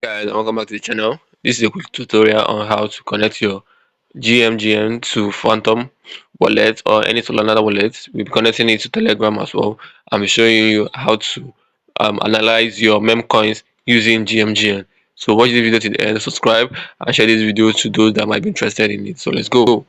Guys, welcome back to the channel. This is a quick tutorial on how to connect your GmGn to Phantom Wallet or any Solana wallet. We'll be connecting it to Telegram as well. I'm showing you how to analyze your meme coins using GmGn. So watch this video to the end, subscribe, and share this video to those that might be interested in it. So let's go.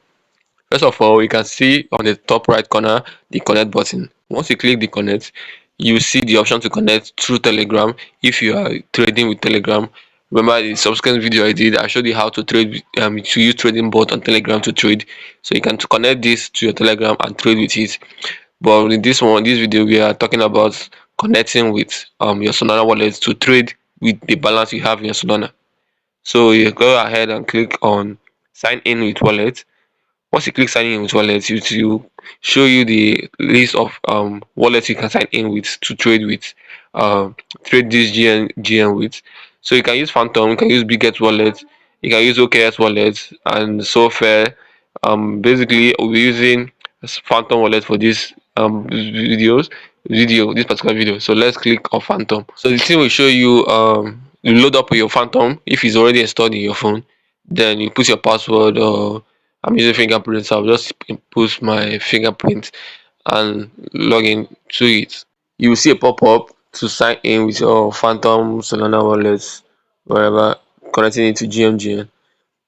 First of all, you can see on the top right corner the connect button. Once you click the connect, you see the option to connect through Telegram if you are trading with Telegram. Remember the subsequent video I did, I showed you how to trade to use trading bot on Telegram to trade. So you can connect this to your Telegram and trade with it. But in this video, we are talking about connecting with your Solana wallet to trade with the balance you have in your Solana. So you go ahead and click on sign in with wallet. Once you click sign in with wallet, it will show you the list of wallets you can sign in with to trade with, trade this GN with. So you can use Phantom, you can use Biggest wallet, you can use OKS wallet, and so fair. Basically, we'll be using Phantom wallet for this this particular video. So let's click on Phantom. So the thing will show you you load up your Phantom if it's already installed in your phone. Then you put your password. I'm using fingerprint, so I'll just input my fingerprint and log in to it. You will see a pop-up to sign in with your Phantom Solana wallet, wherever, connecting it to GmGn.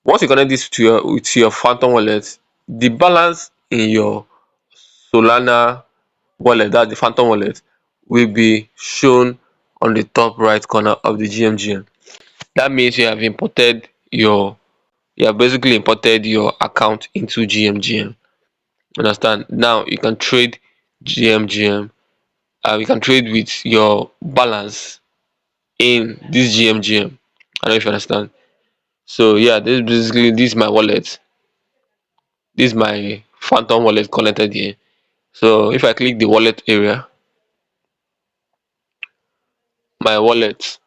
Once you connect this to your Phantom wallet, the balance in your Solana wallet, that's the Phantom wallet, will be shown on the top right corner of the GmGn. That means you have basically imported your account into GmGn. Understand? Now you can trade GmGn. You can trade with your balance in this GmGn. I don't know if you understand. So yeah, this is my wallet. This is my Phantom wallet connected here. So if I click the wallet area, my wallet,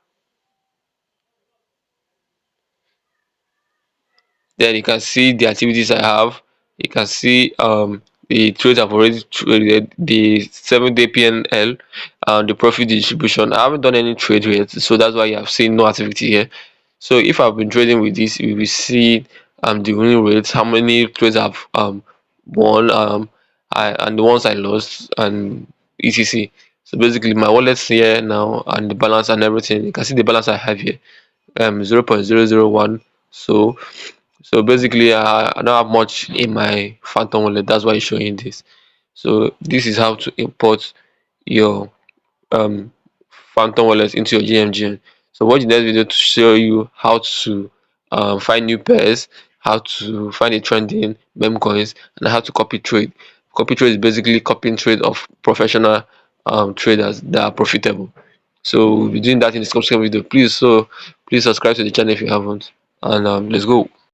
then you can see the activities I have. You can see the trades I've already traded, the 7-day PNL, and the profit distribution. I haven't done any trade yet, so that's why you have seen no activity here. So if I've been trading with this, you will see the winning rates, how many trades I've won, and the ones I lost, and etc. So basically my wallet's here now, and the balance and everything. You can see the balance I have here, 0.001. So basically I don't have much in my Phantom wallet, that's why it's showing this. So this is how to import your um Phantom wallet into your GmGn. So watch the next video to show you how to find new pairs, how to find a trending meme coins, and how to copy trade. Copy trade is basically copying trade of professional traders that are profitable. So we'll be doing that in the subsequent video. Please subscribe to the channel if you haven't, and let's go.